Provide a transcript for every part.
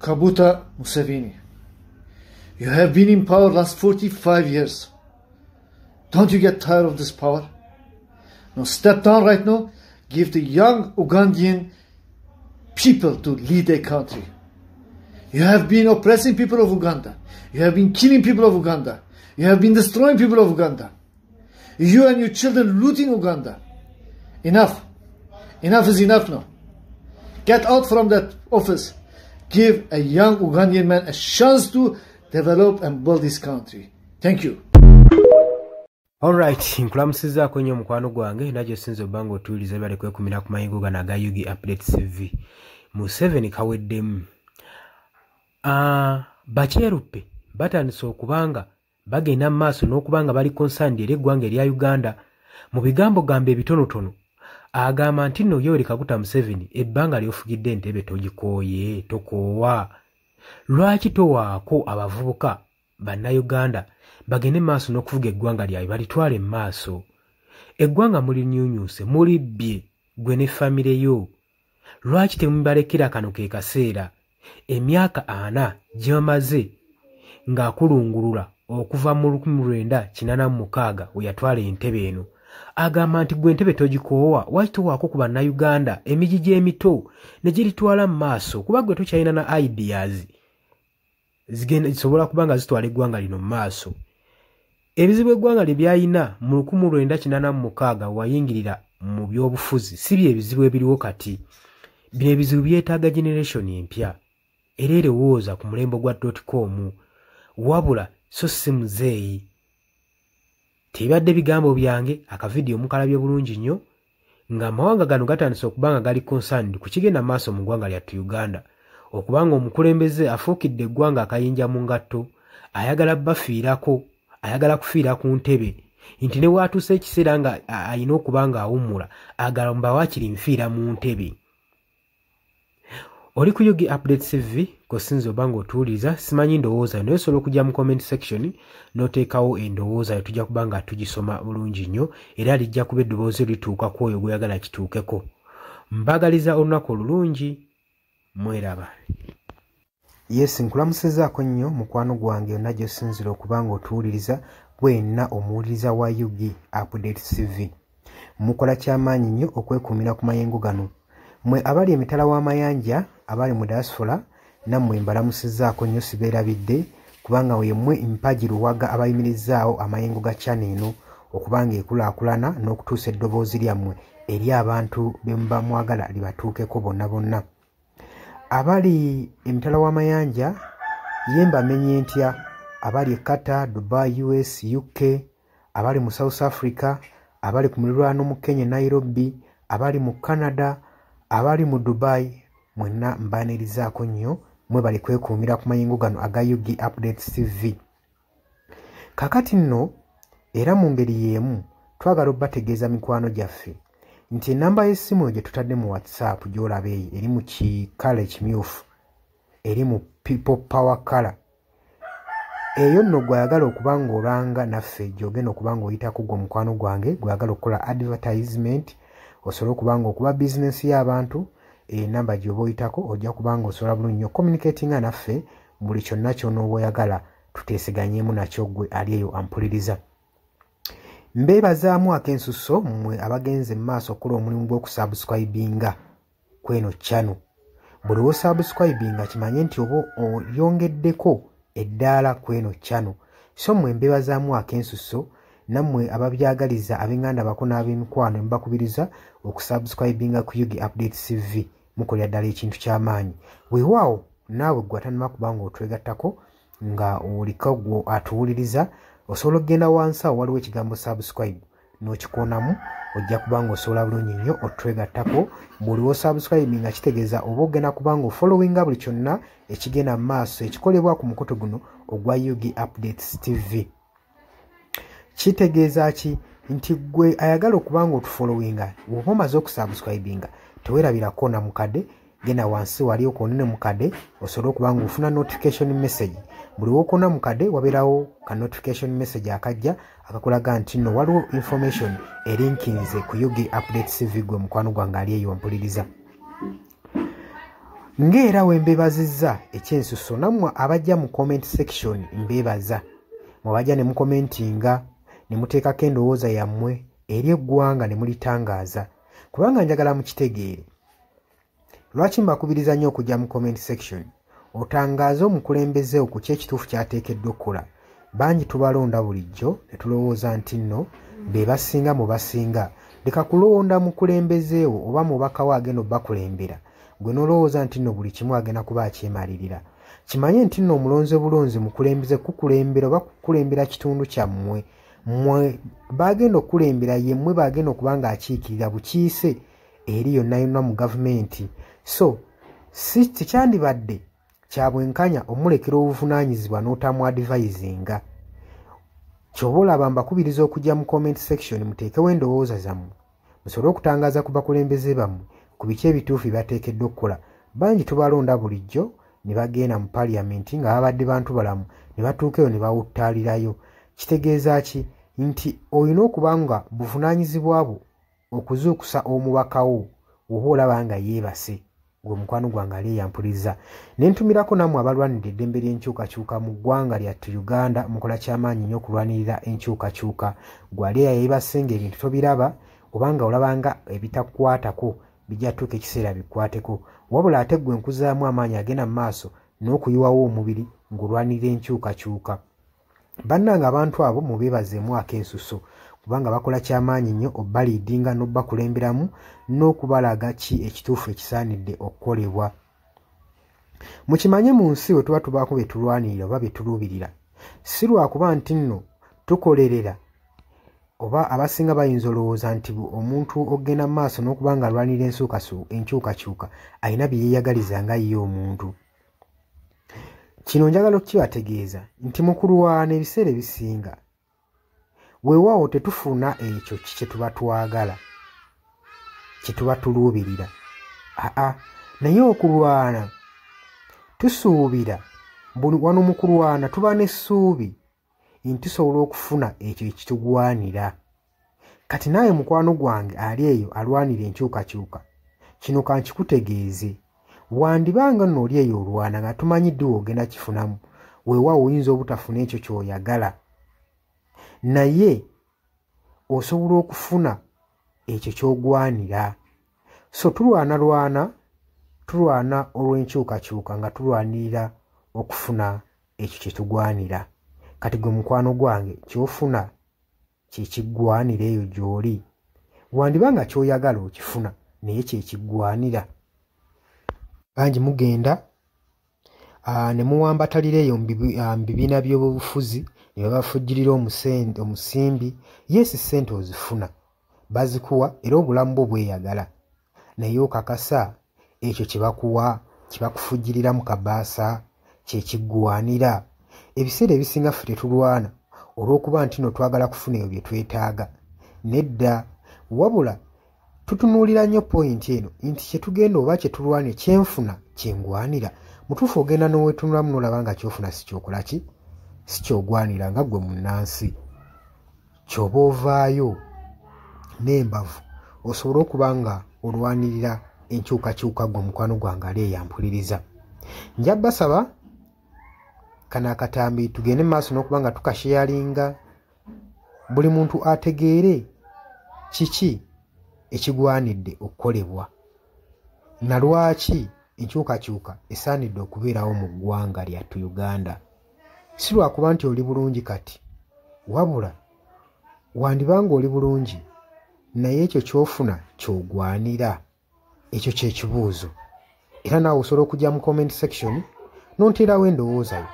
Kaguta Museveni. You have been in power last 45 years. Don't you get tired of this power? Now step down right now. Give the young Ugandan people to lead their country. You have been oppressing people of Uganda. You have been killing people of Uganda. You have been destroying people of Uganda. You and your children looting Uganda. Enough. Enough is enough now. Get out from that office. Give a young Ugandan man a chance to develop and build this country. Thank you. Alright, nkulamusiza kwenye mukwano gwange najo sinzo bango tulize bale kwekumira ku mayingo gana ga Yugi Update TV. Museveni kaweddemu. Bacherupe batandise okubanga bagenda maaso n'okubanga bali concerned eri eggwanga erya Uganda mu bigambo gambe bitonotono. Agamba nti nno Yoweri Kaguta Museveni ebbanga lyofugidde entebe togikooye tokoowa. Lwaki towaako abavubuka bannayuganda bagende maaso n'okuvuga eggwanga lyabwe balitwale mu maaso? Eggwanga mulinyunyuuse mulibbye gwe ne famire yo. Lwaki temubalekera kano ke kaseera? Emyaka 4 gy'amaze ng'akulungulula okuva mu 1986 we yatwala entebe eno. Agamba nti gwe entebe togikoowa, lwaki towaako ku bannayuganda emigigi emito ne giritwala mu maaso kuba gwe tokyalina na ideas zigenda zisobola kubanga zitwala eggwanga lino mu maaso. Ebizibu eggwanga lye byalina mu 1986 wayingirira mu byobufuzi si bye ebizibu ebiriwo kati. Bino ebizibu byetaaga generation empya era erowooza ku mulembo gwa .com wabula so si muzeeyi. Tibadde bigambo byange akavidiyo mukalabye bulungi nnyo ng'amawanga gano gatandise okubanga gali concerned ku kigenda maaso mu ggwanga lyattu Uganda okubanga omukulembeze afuukidde eggwanga akayinja mu ngatto ayagala bafiirako ayagala kufiira ku ntebe nti ne waatuuse ekiseera nga ayina okubanga awummula agamba waakiri nfiira mu ntebe. Oli ku Yugi Update TV kosinza obanga otuuliza simanyi ndowooza naye osobola okujja mu comment section n'oteekawo endowooza yo tujja kubanga tugisoma bulungi nnyo era lijja kuba eddoboozi lituuka ku oyo gweyagala kituukeko. Mbagaliza olunaku olulungi mweraba. Yes, nkulamusizaako nnyo mukwano gwange yonna gy'osinzira okubanga otuwuliriza gwenna omuwuliriza wa Yugi Update TV. Mukola kyamaanyi nnyo okwekuumira ku mayengo gano. Mwe abali emitala w'amayanja abali mu diaspora nammwe mbalamusizaako nnyo sibeerabidde kubanga wemmwe mpagi luwaga abayimirizaawo amayengo ga channel eno okubanga ekulaakulana n'okutuusa eddoboozi lyammwe eri abantu be muba mwagala libatuukeko bonna bonna. Abali emitala w'amayanja ye mbamenye ntya abali Qatar, Dubai, US, UK, abali mu South Africa, abali ku muliraano mu Kenya, Nairobi, abali mu Canada, abali mu Dubai, mwenna mbanirizaako nnyo mwe bali kwekuumira ku mayingo gano aga Yugi Update TV. Kakati nno era mu ngeri y'emu twagala obbategeeza mikwano gyaffe nti enamba y'essimu gye tutadde mu WhatsApp gy'olaba eri mu kikala ekimyufu eri mu People Power Color. Eyo nno gwayagala okubanga olanga naffe gy'ogenda okubanga oyitako gwe mukwano gwange gwayagala okukola advertisement osobola okubanga okuba business y'abantu enamba gy'oba oyitako ojja kubanga osobola bulungi nnyo communicatinga naffe buli kyonna ky'onooba oyagala tuteeseganyeemu nakyo gwe ali eyo ampuliriza. Mbeebazaamu ak'ensusso mmwe abagenze mu maaso okukola omulimu gw'okusubscribinga kweno channel. Buli w'osubscribinga kimanye nti oba oyongeddeko eddaala kweno channel. So mmwe mbeebazaamu ak'ensusso nammwe ababyagaliza ab'enganda bako n'ab'emikwano mbakubiriza okusubscribinga ku Yugi Update TV mukolera ddala ekintu ky'amaanyi. Weewaawo naawe gwe atannaba kubanga otwegattako nga oliko gwe atuwuliriza osobola okugenda wansi awo waliwo ekigambo subscribe n'okikoonamu ojja kubanga osobola bulungi nnyo otwegattako. Buli w'osubscribe nga kitegeeza oba ogenda kubanga ofollowinga buli kyonna ekigenda mu maaso ekikolebwa ku mukutu guno ogwa Yugi Updates TV. Kitegeeza ki nti gwe ayagala okubanga otufollowinga bw'oba omaze okusubscribinga teweerabirako na mukadde genda wansi wali okoonene mukadde osobola okubanga ofuna notification message. Buli w'okoona mukadde wabeerawo ka notification message akajja akakulaga nti nno waliwo information erinkinze ku Yugi Update TV gwe mukwano gwange ali eyo mpuliriza. Ngera we mbebazizza ekyensuso nammwe abajja mu comment section mbebaza mwabajja ne mukomentinga ne muteekako endowooza yammwe eri eggwanga ne mulitangaaza kubanga njagala mukitegeere lwaki mbakubiriza nnyo okujja mu comment section otangaaze omukulembeze okuki ekituufu kyateekeddwa okukola bangi tubalonda bulijjo ne tulowooza nti nno be basinga mu basinga leka kulonda mukulembezeewo oba mubakawo agenda obbakulembera gwe nolowooza nti nno buli kimu agenda kuba akyemalirira kimanye nti nno omulonze bulonzi mukulembeze kukulembera oba kukulembera kitundu kyammwe mmwe bagenda okukulembera yemmwe bagenda okuba nga akiikirira bukiise eri yonna yonna mu gavumenti so si tekyandibadde kya bwenkanya omulekera obuvunaanyizibwa n'otamu advisinga ky'oba olaba mbakubiriza okujja mu comment section muteekewo endowooza zammwe musobole okutangaaza ku bakulembeze bammwe ku biki ebituufu byateekeddwa okukola bangi tubalonda bulijjo ne bagenda mu paliamenti nga babadde bantu balamu ne batuukeyo ne bawuttaalirayo kitegeeza ki nti olina okuba nga buvunaanyizibwa bwo okuzuukusa omubakawo oba olaba nga yeebase gwe mukwano gwange ali eyampuliza ne ntumirako nammwe abalwanira eddembe ly'enkyukakyuka mu ggwanga lyattu Uganda mukola kyamaanyi nnyo okulwanirira enkyukakyuka gwali yeebasenga ebintu tobiraba obanga olabanga ebitakukwatako bijja tuuka ekiseera bikwateko wabula ate gwe nkuzaamu amaanyi agenda mu maaso n'okuyiwawo omubiri ng'olwanirira enkyukakyuka bannanga abantu abo mubeebazeemu ak'ensuso kubanga bakola kyamaanyi nnyo obbaliidinga n'obbakulemberamu n'okubalaga ki ekituufu ekisaanidde okukolebwa mukimanye mu nsi we tuba tubaako be tulwanirira oba be tuluubirira si lwakuba nti nno tukolerera oba abasinga bayinza olowooza nti omuntu ogenda mu maaso n'okuba nga alwanirira enkyukakyuka alina bye yeeyagaliza nga ye omuntu kino njagala okukibategeeza nti mu kulwana ebiseera ebisinga weewaawo tetufuna ekyo kye tuba twagala kye tuba tuluubirira naye okulwana tusuubira wano mu kulwana tuba n'essuubi nti tusobola okufuna ekyo ekitugwanira kati naawe mukwano gwange ali eyo alwanira enkyukakyuka kino kankikutegeeze wandibanga nno oli eyo olwana nga tumanyidde ogenda kifunamu weewaawo oyinza obutafuna ekyo ky'oyagala naye osobola okufuna ekyo ky'ogwanira so tulwana olw'enkyukakyuka nga tulwanirira okufuna ekyo kye tugwanira kati gwe mukwano gwange ky'ofuna kyekiggwanira eyo gy'oli wandibanga ky'oyagala okifuna naye kyekiggwanira bangi mugenda ne muwambatalira eyo mu bibiina by'obufuzi ne babafujjirira omusimbi yesi ssente ozifuna bazikuwa era obulamu bwo bweyagala naye okakasa ekyo kyebakuwa kibakufujjirira mu kabaasa kyekiggwanira ebiseera ebisinga ffe tetulwana olw'okuba nti no twagala kufuna ebyo bye twetaaga nedda wabula tutunuulira nnyo poyinti eno nti kyetugenda oba kyetulwane kyenfuna kyengwanira mutuufu ogenda n'owetunulamu n'olaba nga kyofuna si kyokola ki si kyogwanira nga gwe munnansi ky'oba ovaayo n'embavu osobola okuba nga olwanirira enkyukakyuka gwe mukwano gwange ali eyampuliriza nja basaba kano akatambi tugende mu maaso n'okuba nga tukasheyalinga buli muntu ategeere kiki ekigwanidde okukolebwa na lwaki enkyukakyuka esaanidde okubeerawo mu ggwanga lyattu Uganda si lwakuba nti oli bulungi kati wabula wandibanga oli bulungi naye ekyo ky'ofuna ky'ogwanira ekyo kyekibuuzo era naawe osobola okujja mu comment section n'onteerawo endowooza yo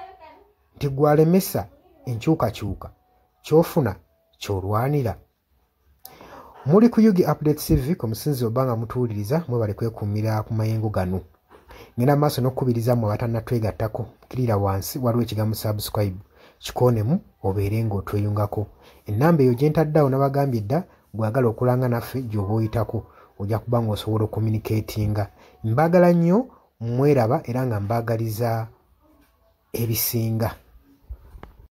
nti gwalemesa enkyukakyuka ky'ofuna ky'olwanira muli ku Yugi Update TV ku musinzi obanga mutuwuliriza mwebale kwekuumira ku mayengo gano ngenda maaso n'okukubiriza mmwe abatannatwegattako kirira wansi waliwo ekigambo subscribe kikoonemu obeere ng'otweyungako ennamba eyo gye ntaddeawo nabagambye dda gwagala okulanga naffe gy'oba oyitako ojja kuba ng'osobola okucommunicatinga mbaagala nnyo mweraba era nga mbaagaliza ebisinga